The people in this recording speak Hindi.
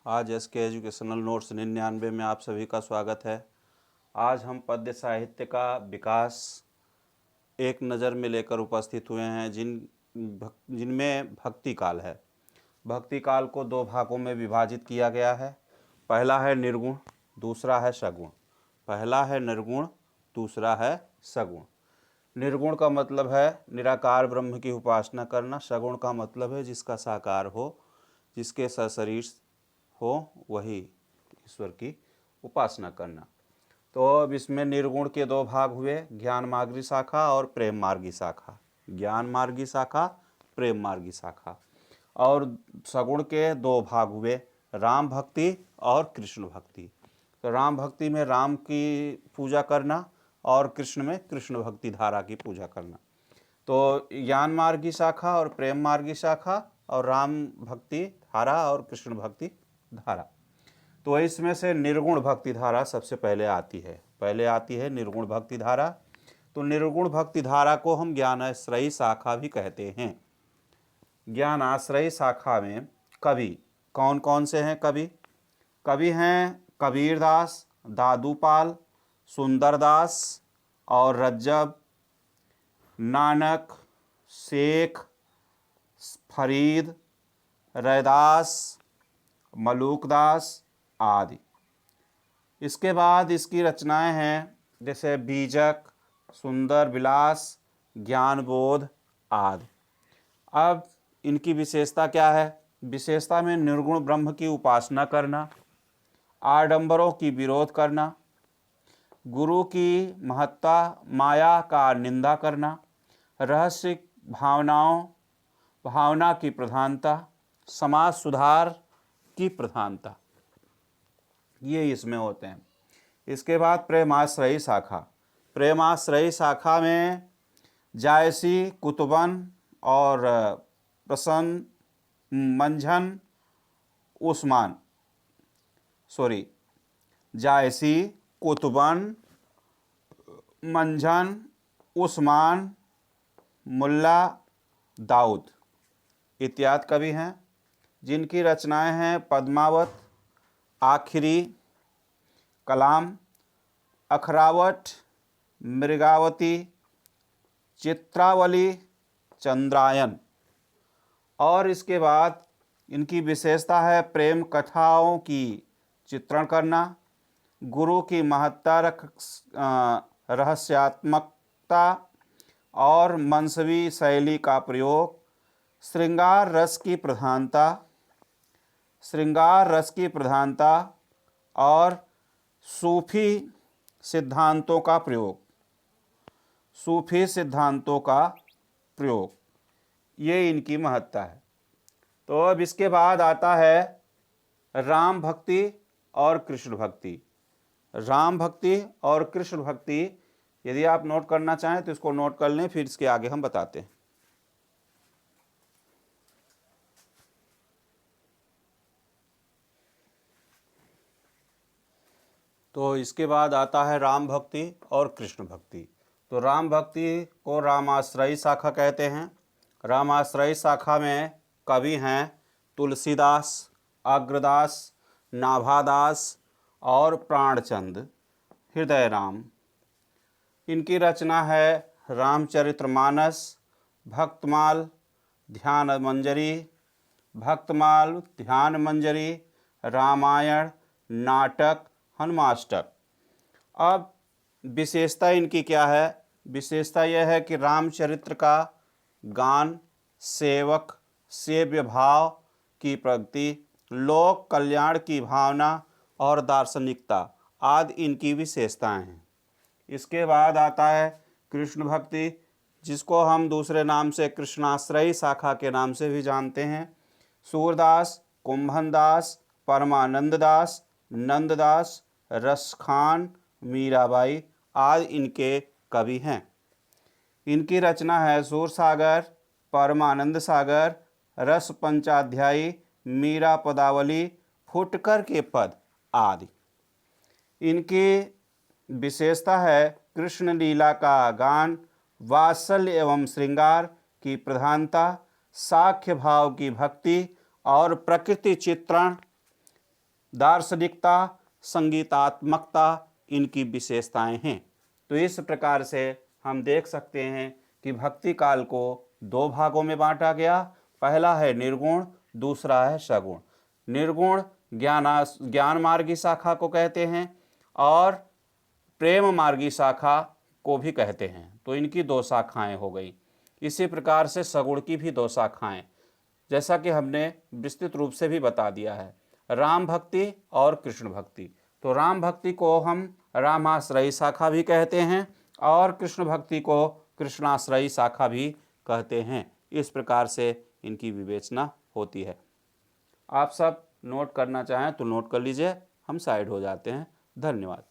आज एसके एजुकेशनल नोट्स 99 में आप सभी का स्वागत है। आज हम पद्य साहित्य का विकास एक नज़र में लेकर उपस्थित हुए हैं जिनमें भक्ति काल है। भक्ति काल को दो भागों में विभाजित किया गया है। पहला है निर्गुण, दूसरा है सगुण। पहला है निर्गुण, दूसरा है सगुण। निर्गुण का मतलब है निराकार ब्रह्म की उपासना करना। सगुण का मतलब है जिसका साकार हो, जिसके सशरीर हो, वही ईश्वर की उपासना करना। तो अब इसमें निर्गुण के दो भाग हुए, ज्ञान मार्गी शाखा और प्रेम मार्गी शाखा। ज्ञान मार्गी शाखा, प्रेम मार्गी शाखा। और सगुण के दो भाग हुए, राम भक्ति और कृष्ण भक्ति। तो राम भक्ति में राम की पूजा करना और कृष्ण में कृष्ण भक्ति धारा की पूजा करना। तो ज्ञान मार्गी शाखा और प्रेम मार्गी शाखा और राम भक्ति धारा और कृष्ण भक्ति धारा। तो इसमें से निर्गुण भक्ति धारा सबसे पहले आती है निर्गुण भक्ति धारा। तो निर्गुण भक्ति धारा को हम ज्ञानाश्रयी शाखा भी कहते हैं। ज्ञानाश्रयी शाखा में कवि कौन कौन से हैं? कवि हैं कबीरदास, दादूपाल, सुंदरदास और रज्जब, नानक, शेख, फरीद, रैदास, मलूकदास आदि। इसके बाद इसकी रचनाएं हैं जैसे बीजक, सुंदर विलास, ज्ञानबोध आदि। अब इनकी विशेषता क्या है? विशेषता में निर्गुण ब्रह्म की उपासना करना, आडंबरों की विरोध करना, गुरु की महत्ता माया का निंदा करना, रहस्य भावना की प्रधानता, समाज सुधार की प्रधानता, ये इसमें होते हैं। इसके बाद प्रेमाश्रयी शाखा। प्रेमाश्रयी शाखा में जायसी, कुतुबन और प्रसन्न मंझन उस्मान जायसी, कुतुबन, मंझन, उस्मान, मुल्ला दाऊद इत्यादि कवि हैं, जिनकी रचनाएं हैं पद्मावत, आखिरी, कलाम, अखरावट, मृगावती, चित्रावली, चंद्रायन। और इसके बाद इनकी विशेषता है प्रेम कथाओं की चित्रण करना, गुरु की महत्ता, रहस्यात्मकता और मनसवी शैली का प्रयोग, श्रृंगार रस की प्रधानता और सूफी सिद्धांतों का प्रयोग, ये इनकी महत्ता है। तो अब इसके बाद आता है राम भक्ति और कृष्ण भक्ति। राम भक्ति और कृष्ण भक्ति यदि आप नोट करना चाहें तो इसको नोट कर लें, फिर इसके आगे हम बताते हैं। तो इसके बाद आता है राम भक्ति और कृष्ण भक्ति। तो राम भक्ति को रामाश्रयी शाखा कहते हैं। रामाश्रयी शाखा में कवि हैं तुलसीदास, अग्रदास, नाभादास और प्राणचंद, हृदय राम। इनकी रचना है रामचरितमानस, भक्तमाल, ध्यान मंजरी, रामायण, नाटक, हनुमाष्टक। अब विशेषता इनकी क्या है? विशेषता यह है कि रामचरित्र का गान, सेव्य भाव की प्रगति, लोक कल्याण की भावना और दार्शनिकता आदि इनकी विशेषताएं हैं। इसके बाद आता है कृष्ण भक्ति, जिसको हम दूसरे नाम से कृष्णाश्रयी शाखा के नाम से भी जानते हैं। सूरदास, कुंभनदास, परमानंद दास, नंददास, रसखान, मीराबाई आदि इनके कवि हैं। इनकी रचना है सूरसागर, परमानंद सागर, रस पंचाध्यायी, मीरा पदावली, फुटकर के पद आदि। इनकी विशेषता है कृष्ण लीला का गान, वात्सल्य एवं श्रृंगार की प्रधानता, साख्य भाव की भक्ति और प्रकृति चित्रण दार्शनिकता, संगीतात्मकता इनकी विशेषताएं हैं। तो इस प्रकार से हम देख सकते हैं कि भक्ति काल को दो भागों में बांटा गया। पहला है निर्गुण, दूसरा है सगुण। निर्गुण ज्ञान मार्गी शाखा को कहते हैं और प्रेम मार्गी शाखा को भी कहते हैं। तो इनकी दो शाखाएं हो गई। इसी प्रकार से सगुण की भी दो शाखाएं, जैसा कि हमने विस्तृत रूप से भी बता दिया है, राम भक्ति और कृष्ण भक्ति। तो राम भक्ति को हम रामाश्रयी शाखा भी कहते हैं और कृष्ण भक्ति को कृष्णाश्रयी शाखा भी कहते हैं। इस प्रकार से इनकी विवेचना होती है। आप सब नोट करना चाहें तो नोट कर लीजिए, हम साइड हो जाते हैं। धन्यवाद।